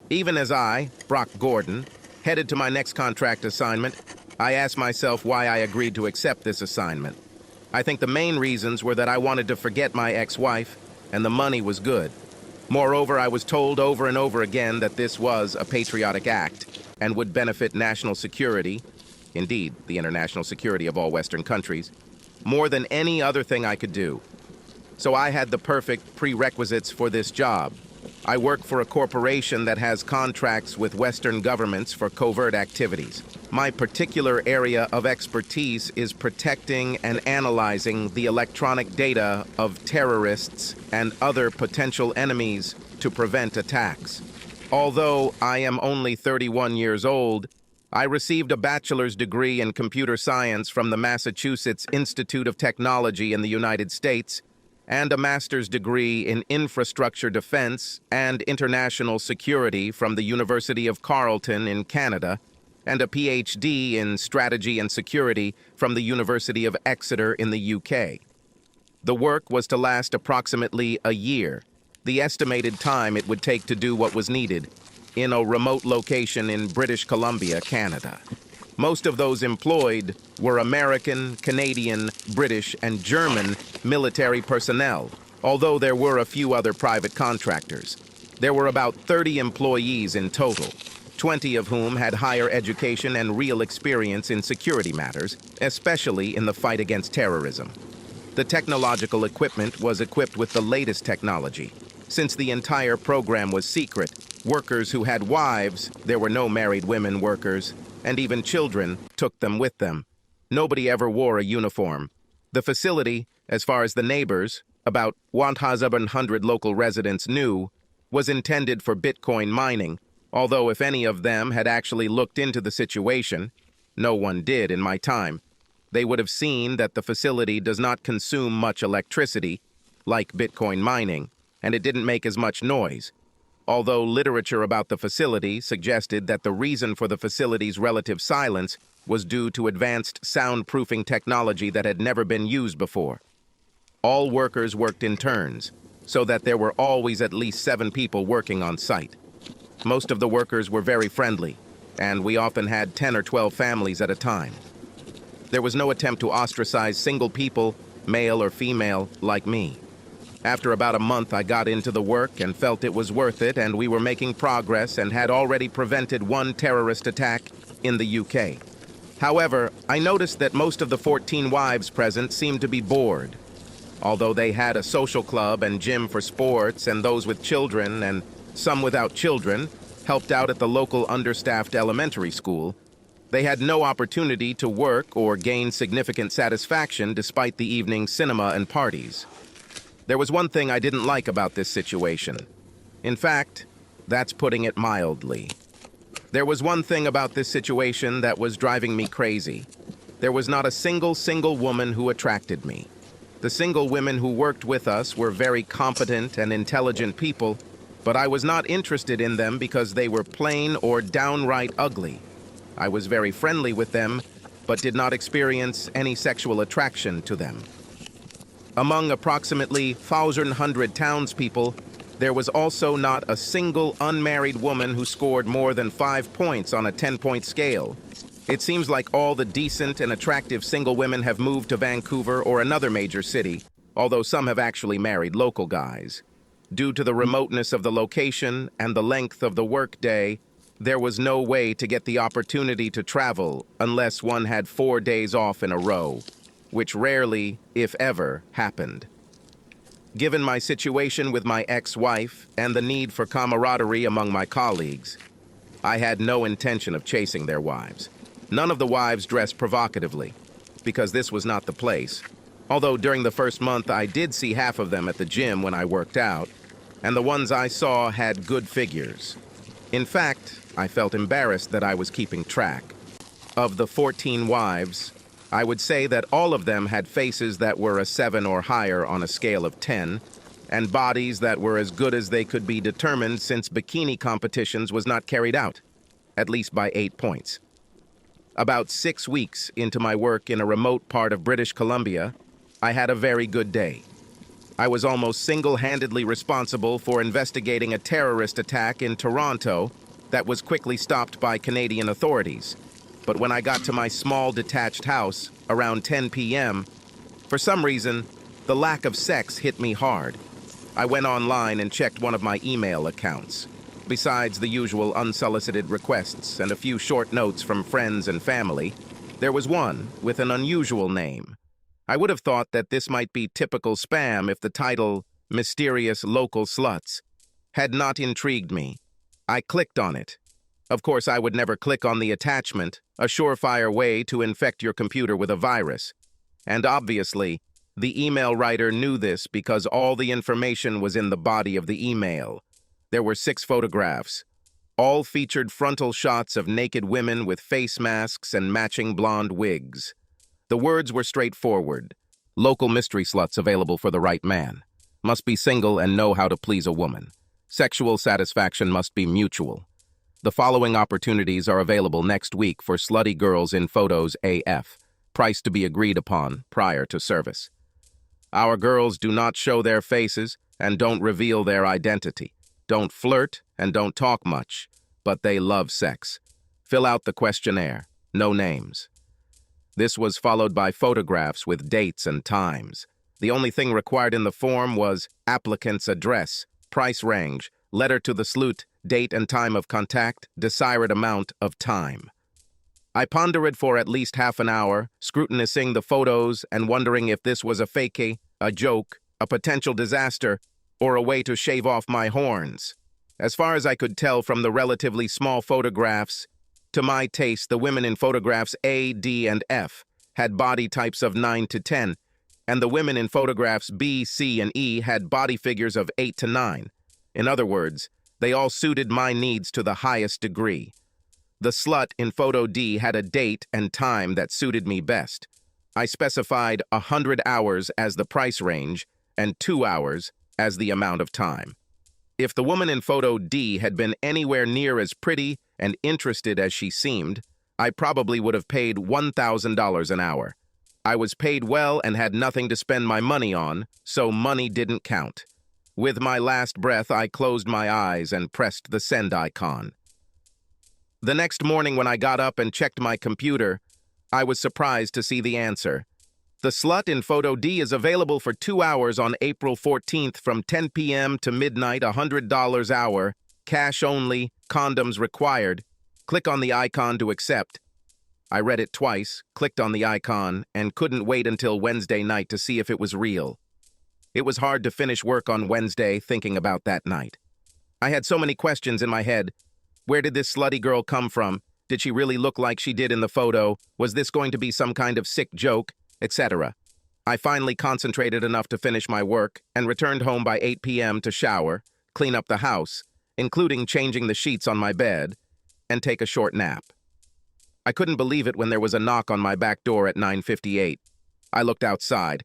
Even as I, Brock Gordon, headed to my next contract assignment, I asked myself why I agreed to accept this assignment. I think the main reasons were that I wanted to forget my ex-wife, and the money was good. Moreover, I was told over and over again that this was a patriotic act and would benefit national security, indeed, the international security of all Western countries, more than any other thing I could do. So I had the perfect prerequisites for this job. I work for a corporation that has contracts with Western governments for covert activities. My particular area of expertise is protecting and analyzing the electronic data of terrorists and other potential enemies to prevent attacks. Although I am only 31 years old, I received a bachelor's degree in computer science from the Massachusetts Institute of Technology in the United States and a master's degree in infrastructure defense and international security from the University of Carleton in Canada, and a PhD in strategy and security from the University of Exeter in the UK. The work was to last approximately a year, the estimated time it would take to do what was needed, in a remote location in British Columbia, Canada. Most of those employed were American, Canadian, British, and German military personnel, although there were a few other private contractors. There were about 30 employees in total, 20 of whom had higher education and real experience in security matters, especially in the fight against terrorism. The technological equipment was equipped with the latest technology. Since the entire program was secret, workers who had wives, there were no married women workers, and even children took them with them. Nobody ever wore a uniform. The facility, as far as the neighbors, about 1,700 local residents knew, was intended for Bitcoin mining, although if any of them had actually looked into the situation, no one did in my time, they would have seen that the facility does not consume much electricity, like Bitcoin mining, and it didn't make as much noise. Although literature about the facility suggested that the reason for the facility's relative silence was due to advanced soundproofing technology that had never been used before. All workers worked in turns, so that there were always at least 7 people working on site. Most of the workers were very friendly, and we often had 10 or 12 families at a time. There was no attempt to ostracize single people, male or female, like me. After about a month, I got into the work and felt it was worth it, and we were making progress and had already prevented one terrorist attack in the UK. However, I noticed that most of the 14 wives present seemed to be bored. Although they had a social club and gym for sports, and those with children and some without children helped out at the local understaffed elementary school, they had no opportunity to work or gain significant satisfaction despite the evening cinema and parties. There was one thing I didn't like about this situation. In fact, that's putting it mildly. There was one thing about this situation that was driving me crazy. There was not a single woman who attracted me. The single women who worked with us were very competent and intelligent people, but I was not interested in them because they were plain or downright ugly. I was very friendly with them, but did not experience any sexual attraction to them. Among approximately 1,100 townspeople, there was also not a single unmarried woman who scored more than 5 points on a 10-point scale. It seems like all the decent and attractive single women have moved to Vancouver or another major city, although some have actually married local guys. Due to the remoteness of the location and the length of the workday, there was no way to get the opportunity to travel unless one had 4 days off in a row, which rarely, if ever, happened. Given my situation with my ex-wife and the need for camaraderie among my colleagues, I had no intention of chasing their wives. None of the wives dressed provocatively, because this was not the place. Although during the first month I did see half of them at the gym when I worked out, and the ones I saw had good figures. In fact, I felt embarrassed that I was keeping track. Of the 14 wives, I would say that all of them had faces that were a 7 or higher on a scale of 10, and bodies that were as good as they could be determined since bikini competitions was not carried out, at least by 8 points. About 6 weeks into my work in a remote part of British Columbia, I had a very good day. I was almost single-handedly responsible for investigating a terrorist attack in Toronto that was quickly stopped by Canadian authorities. But when I got to my small detached house around 10 p.m., for some reason, the lack of sex hit me hard. I went online and checked one of my email accounts. Besides the usual unsolicited requests and a few short notes from friends and family, there was one with an unusual name. I would have thought that this might be typical spam if the title, Mysterious Local Sluts, had not intrigued me. I clicked on it. Of course, I would never click on the attachment, a surefire way to infect your computer with a virus. And obviously, the email writer knew this because all the information was in the body of the email. There were 6 photographs. All featured frontal shots of naked women with face masks and matching blonde wigs. The words were straightforward. Local mystery sluts available for the right man. Must be single and know how to please a woman. Sexual satisfaction must be mutual. The following opportunities are available next week for slutty girls in photos AF. Price to be agreed upon prior to service. Our girls do not show their faces and don't reveal their identity. Don't flirt and don't talk much, but they love sex. Fill out the questionnaire. No names. This was followed by photographs with dates and times. The only thing required in the form was applicant's address, price range, letter to the slut, date and time of contact, desired amount of time. I pondered for at least half an hour, scrutinizing the photos and wondering if this was a fakey, a joke, a potential disaster, or a way to shave off my horns. As far as I could tell from the relatively small photographs, to my taste, the women in photographs A, D, and F had body types of 9 to 10, and the women in photographs B, C, and E had body figures of 8 to 9. In other words, they all suited my needs to the highest degree. The slut in photo D had a date and time that suited me best. I specified 100 hours as the price range and 2 hours as the amount of time. If the woman in photo D had been anywhere near as pretty and interested as she seemed, I probably would have paid $1,000 an hour. I was paid well and had nothing to spend my money on, so money didn't count. With my last breath, I closed my eyes and pressed the send icon. The next morning when I got up and checked my computer, I was surprised to see the answer. The slut in photo D is available for 2 hours on April 14th from 10 p.m. to midnight, $100 hour, cash only, condoms required. Click on the icon to accept. I read it twice, clicked on the icon, and couldn't wait until Wednesday night to see if it was real. It was hard to finish work on Wednesday thinking about that night. I had so many questions in my head. Where did this slutty girl come from? Did she really look like she did in the photo? Was this going to be some kind of sick joke? Etc. I finally concentrated enough to finish my work and returned home by 8 p.m. to shower, clean up the house, including changing the sheets on my bed, and take a short nap. I couldn't believe it when there was a knock on my back door at 9:58. I looked outside,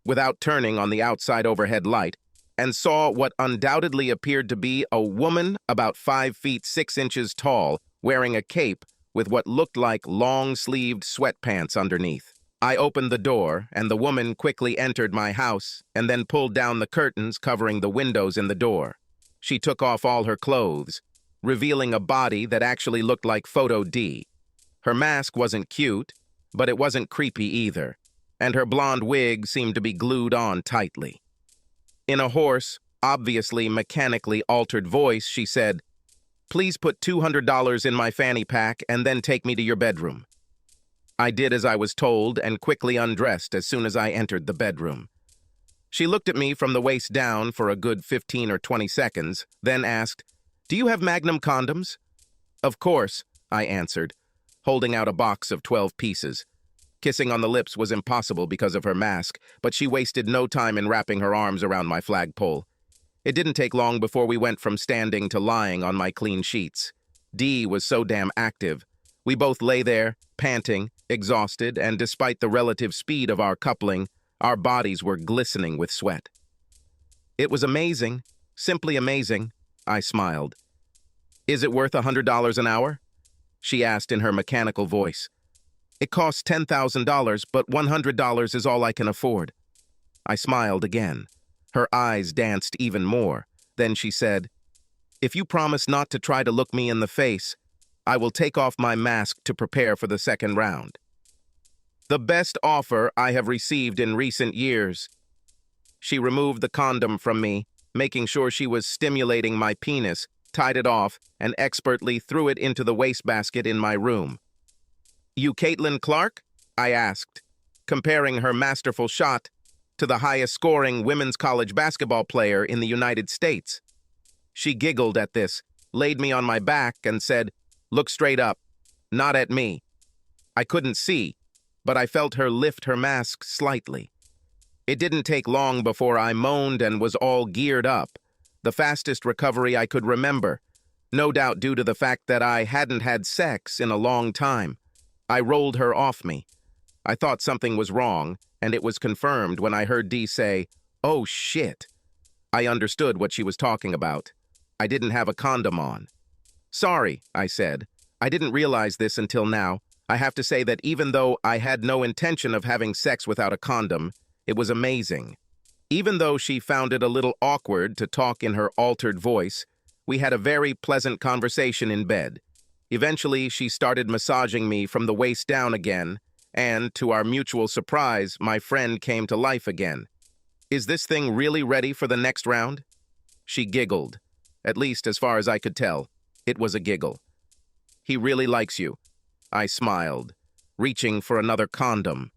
without turning on the outside overhead light, and saw what undoubtedly appeared to be a woman about 5 feet 6 inches tall, wearing a cape with what looked like long-sleeved sweatpants underneath. I opened the door, and the woman quickly entered my house and then pulled down the curtains covering the windows in the door. She took off all her clothes, revealing a body that actually looked like photo D. Her mask wasn't cute, but it wasn't creepy either, and her blonde wig seemed to be glued on tightly. In a hoarse, obviously mechanically altered voice, she said, "Please put $200 in my fanny pack and then take me to your bedroom." I did as I was told and quickly undressed as soon as I entered the bedroom. She looked at me from the waist down for a good 15 or 20 seconds, then asked, "Do you have Magnum condoms?" "Of course," I answered, holding out a box of 12 pieces. Kissing on the lips was impossible because of her mask, but she wasted no time in wrapping her arms around my flagpole. It didn't take long before we went from standing to lying on my clean sheets. D was so damn active. We both lay there, panting, exhausted, and despite the relative speed of our coupling, our bodies were glistening with sweat. It was amazing, simply amazing, I smiled. "Is it worth $100 an hour?" she asked in her mechanical voice. "It costs $10,000, but $100 is all I can afford." I smiled again. Her eyes danced even more. Then she said, "If you promise not to try to look me in the face, I will take off my mask to prepare for the second round." The best offer I have received in recent years. She removed the condom from me, making sure she was stimulating my penis, tied it off, and expertly threw it into the wastebasket in my room. "You Caitlin Clark?" I asked, comparing her masterful shot to the highest-scoring women's college basketball player in the United States. She giggled at this, laid me on my back, and said, "Look straight up, not at me." I couldn't see, but I felt her lift her mask slightly. It didn't take long before I moaned and was all geared up, the fastest recovery I could remember, no doubt due to the fact that I hadn't had sex in a long time. I rolled her off me. I thought something was wrong, and it was confirmed when I heard Dee say, "Oh, shit." I understood what she was talking about. I didn't have a condom on. "Sorry," I said. "I didn't realize this until now. I have to say that even though I had no intention of having sex without a condom, it was amazing." Even though she found it a little awkward to talk in her altered voice, we had a very pleasant conversation in bed. Eventually, she started massaging me from the waist down again, and, to our mutual surprise, my friend came to life again. "Is this thing really ready for the next round?" She giggled. At least, as far as I could tell, it was a giggle. "He really likes you." I smiled, reaching for another condom.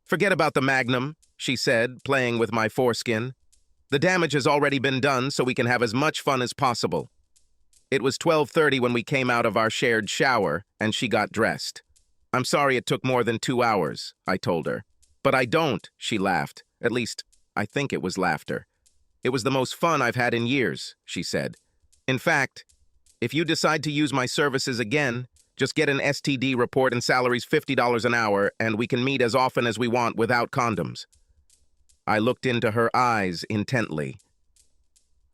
"Forget about the Magnum," she said, playing with my foreskin. "The damage has already been done, so we can have as much fun as possible." It was 12:30 when we came out of our shared shower, and she got dressed. "I'm sorry it took more than 2 hours," I told her. "But I don't," she laughed. At least, I think it was laughter. "It was the most fun I've had in years," she said. "In fact, if you decide to use my services again, just get an STD report and salary's $50 an hour, and we can meet as often as we want without condoms." I looked into her eyes intently.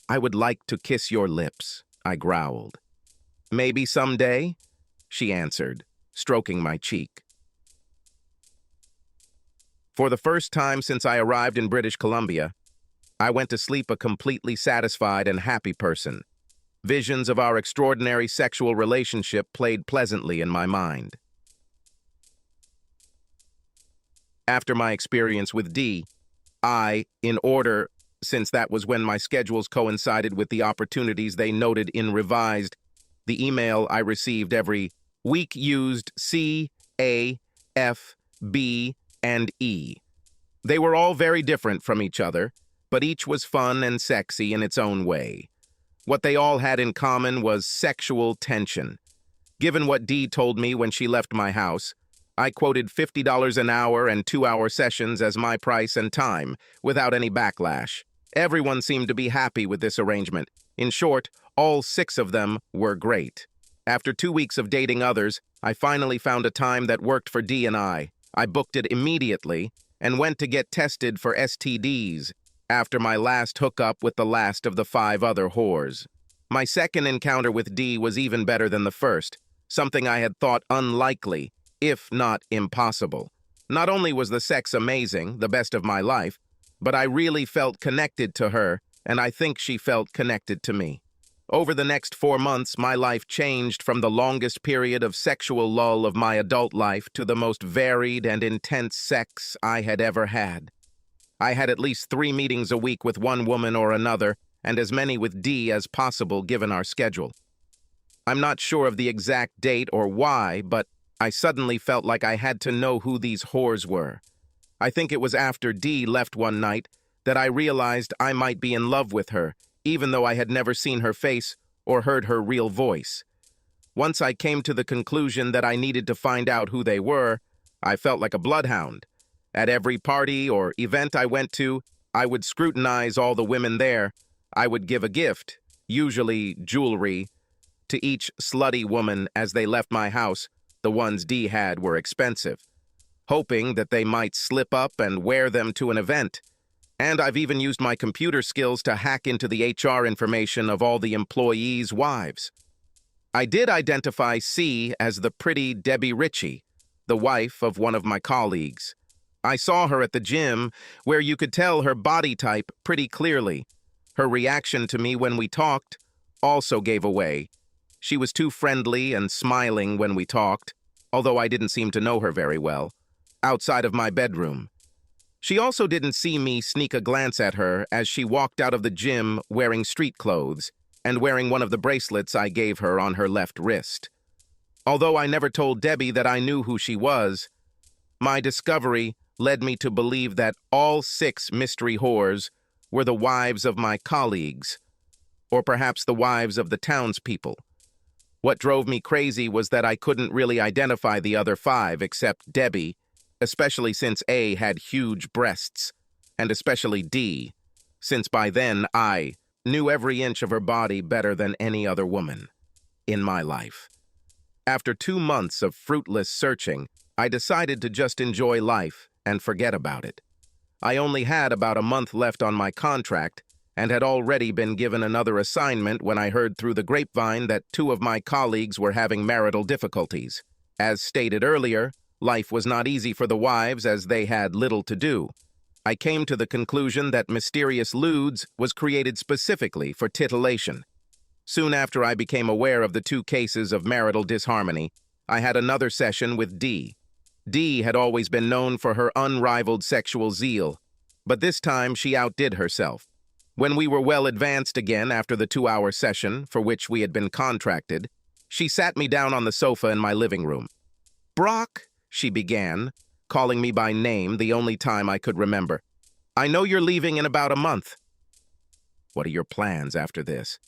"I would like to kiss your lips," I growled. "Maybe someday," she answered, stroking my cheek. For the first time since I arrived in British Columbia, I went to sleep a completely satisfied and happy person. Visions of our extraordinary sexual relationship played pleasantly in my mind. After my experience with Dee, since that was when my schedules coincided with the opportunities they noted in revised, the email I received every week used C, A, F, B, and E. They were all very different from each other, but each was fun and sexy in its own way. What they all had in common was sexual tension. Given what Dee told me when she left my house, I quoted $50 an hour and 2-hour sessions as my price and time, without any backlash. Everyone seemed to be happy with this arrangement. In short, all 6 of them were great. After 2 weeks of dating others, I finally found a time that worked for Dee and I. I booked it immediately and went to get tested for STDs after my last hookup with the last of the 5 other whores. My second encounter with Dee was even better than the first, something I had thought unlikely, if not impossible. Not only was the sex amazing, the best of my life, but I really felt connected to her, and I think she felt connected to me. Over the next 4 months, my life changed from the longest period of sexual lull of my adult life to the most varied and intense sex I had ever had. I had at least 3 meetings a week with one woman or another, and as many with Dee as possible given our schedule. I'm not sure of the exact date or why, but I suddenly felt like I had to know who these whores were. I think it was after Dee left one night that I realized I might be in love with her, even though I had never seen her face or heard her real voice. Once I came to the conclusion that I needed to find out who they were, I felt like a bloodhound. At every party or event I went to, I would scrutinize all the women there. I would give a gift, usually jewelry, to each slutty woman as they left my house. The ones Dee had were expensive, hoping that they might slip up and wear them to an event. And I've even used my computer skills to hack into the HR information of all the employees' wives. I did identify C as the pretty Debbie Ritchie, the wife of one of my colleagues. I saw her at the gym, where you could tell her body type pretty clearly. Her reaction to me when we talked also gave away. She was too friendly and smiling when we talked, although I didn't seem to know her very well, outside of my bedroom. She also didn't see me sneak a glance at her as she walked out of the gym wearing street clothes and wearing one of the bracelets I gave her on her left wrist. Although I never told Debbie that I knew who she was, my discovery led me to believe that all 6 mystery whores were the wives of my colleagues, or perhaps the wives of the townspeople. What drove me crazy was that I couldn't really identify the other 5 except Debbie, especially since A had huge breasts, and especially D, since by then I knew every inch of her body better than any other woman in my life. After 2 months of fruitless searching, I decided to just enjoy life and forget about it. I only had about a month left on my contract and had already been given another assignment when I heard through the grapevine that 2 of my colleagues were having marital difficulties. As stated earlier, life was not easy for the wives as they had little to do. I came to the conclusion that Mysterious Ludes was created specifically for titillation. Soon after I became aware of the 2 cases of marital disharmony, I had another session with D. D had always been known for her unrivaled sexual zeal, but this time she outdid herself. When we were well advanced again after the 2-hour session for which we had been contracted, she sat me down on the sofa in my living room. "Brock," she began, calling me by name the only time I could remember. "I know you're leaving in about a month." "What are your plans after this?"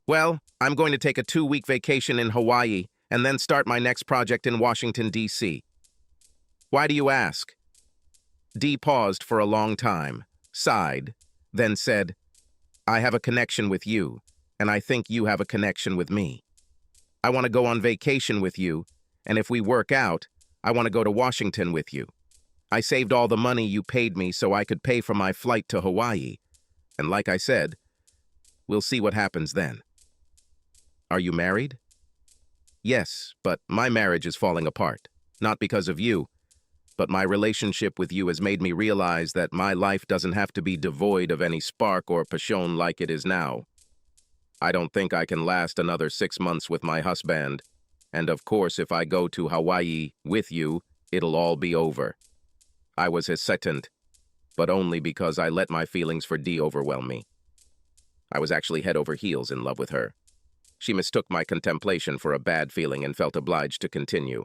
"Well, I'm going to take a 2-week vacation in Hawaii and then start my next project in Washington, D.C. "Why do you ask?" D paused for a long time, sighed, then said, "I have a connection with you, and I think you have a connection with me. I want to go on vacation with you, and if we work out, I want to go to Washington with you. I saved all the money you paid me so I could pay for my flight to Hawaii, and like I said, we'll see what happens then." "Are you married?" "Yes, but my marriage is falling apart, not because of you, but my relationship with you has made me realize that my life doesn't have to be devoid of any spark or passion like it is now. I don't think I can last another 6 months with my husband, and of course if I go to Hawaii with you, it'll all be over." I was hesitant, but only because I let my feelings for D overwhelm me. I was actually head over heels in love with her. She mistook my contemplation for a bad feeling and felt obliged to continue.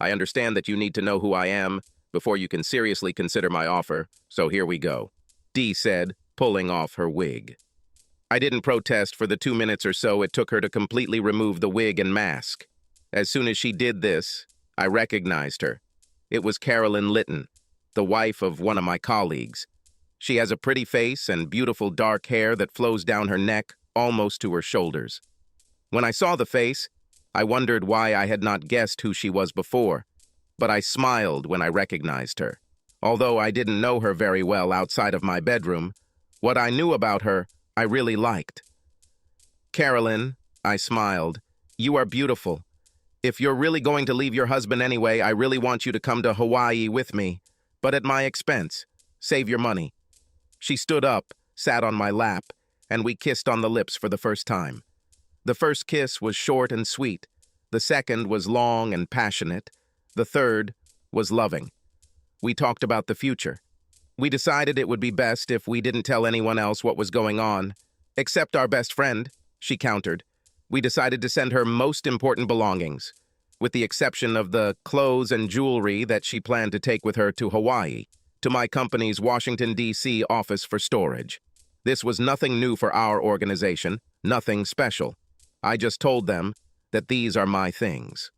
"I understand that you need to know who I am before you can seriously consider my offer, so here we go," D said, pulling off her wig. I didn't protest for the 2 minutes or so it took her to completely remove the wig and mask. As soon as she did this, I recognized her. It was Carolyn Litton, the wife of one of my colleagues. She has a pretty face and beautiful dark hair that flows down her neck almost to her shoulders. When I saw the face, I wondered why I had not guessed who she was before, but I smiled when I recognized her. Although I didn't know her very well outside of my bedroom, what I knew about her I really liked. "Carolyn," I smiled, "you are beautiful. If you're really going to leave your husband anyway, I really want you to come to Hawaii with me, but at my expense. Save your money." She stood up, sat on my lap, and we kissed on the lips for the first time. The first kiss was short and sweet. The second was long and passionate. The third was loving. We talked about the future. We decided it would be best if we didn't tell anyone else what was going on. "Except our best friend," she countered. We decided to send her most important belongings, with the exception of the clothes and jewelry that she planned to take with her to Hawaii, to my company's Washington, D.C. office for storage. This was nothing new for our organization, nothing special. I just told them that these are my things.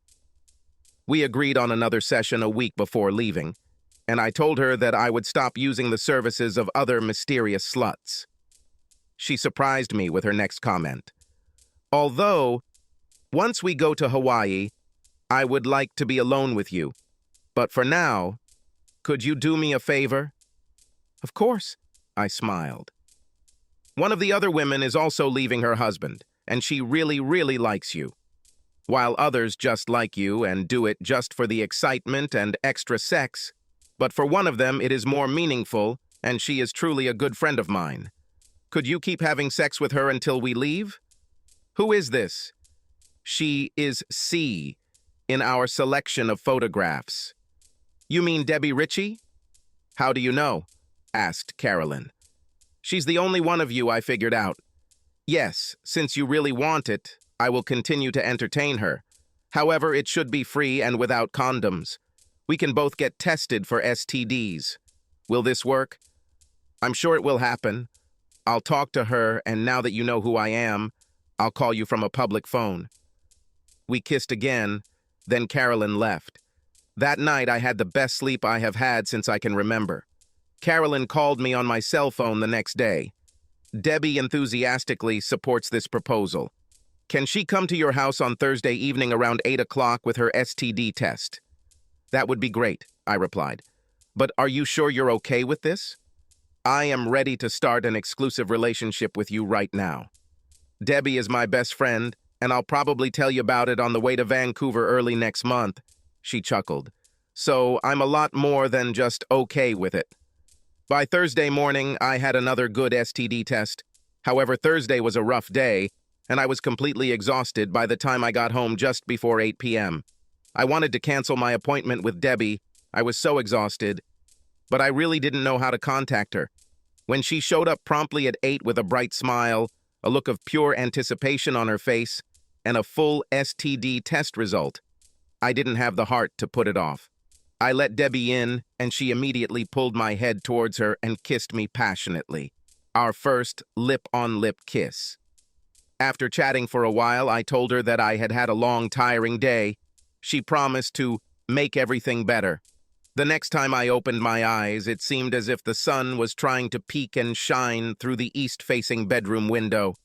We agreed on another session a week before leaving, and I told her that I would stop using the services of other mysterious sluts. She surprised me with her next comment. "Although, once we go to Hawaii, I would like to be alone with you. But for now, could you do me a favor?" "Of course," I smiled. "One of the other women is also leaving her husband, and she really, really likes you. While others just like you and do it just for the excitement and extra sex, But for one of them, it is more meaningful, and she is truly a good friend of mine. Could you keep having sex with her until we leave? Who is this? She is C in our selection of photographs. You mean Debbie Ritchie? How do you know? Asked Carolyn. She's the only one of you I figured out. Yes, since you really want it, I will continue to entertain her. However, it should be free and without condoms. We can both get tested for STDs. Will this work? I'm sure it will happen. I'll talk to her, and now that you know who I am, I'll call you from a public phone. We kissed again, then Carolyn left. That night, I had the best sleep I have had since I can remember. Carolyn called me on my cell phone the next day. Debbie enthusiastically supports this proposal. Can she come to your house on Thursday evening around 8 o'clock with her STD test? That would be great, I replied. But are you sure you're okay with this? I am ready to start an exclusive relationship with you right now. Debbie is my best friend, and I'll probably tell you about it on the way to Vancouver early next month, she chuckled. So I'm a lot more than just okay with it. By Thursday morning, I had another good STD test. However, Thursday was a rough day, and I was completely exhausted by the time I got home just before 8 p.m. I wanted to cancel my appointment with Debbie. I was so exhausted, but I really didn't know how to contact her. When she showed up promptly at 8 with a bright smile, a look of pure anticipation on her face, and a full STD test result, I didn't have the heart to put it off. I let Debbie in, and she immediately pulled my head towards her and kissed me passionately. Our first lip-on-lip kiss. After chatting for a while, I told her that I had had a long, tiring day. She promised to make everything better. The next time I opened my eyes, it seemed as if the sun was trying to peek and shine through the east-facing bedroom window.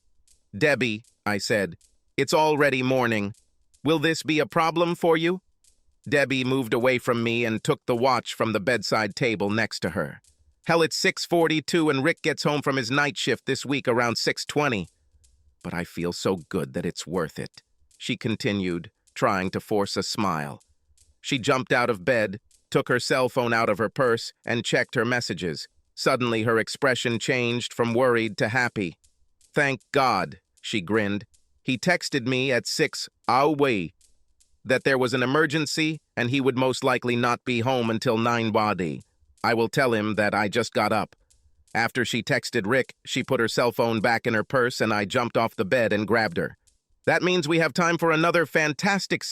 Debbie, I said, it's already morning. Will this be a problem for you? Debbie moved away from me and took the watch from the bedside table next to her. Hell, it's 6:42 and Rick gets home from his night shift this week around 6:20. But I feel so good that it's worth it, she continued, trying to force a smile. She jumped out of bed, took her cell phone out of her purse, and checked her messages. Suddenly, her expression changed from worried to happy. Thank God, she grinned. He texted me at 6:00 that there was an emergency and he would most likely not be home until 9:00. I will tell him that I just got up. After she texted Rick, she put her cell phone back in her purse and I jumped off the bed and grabbed her. That means we have time for another fantastic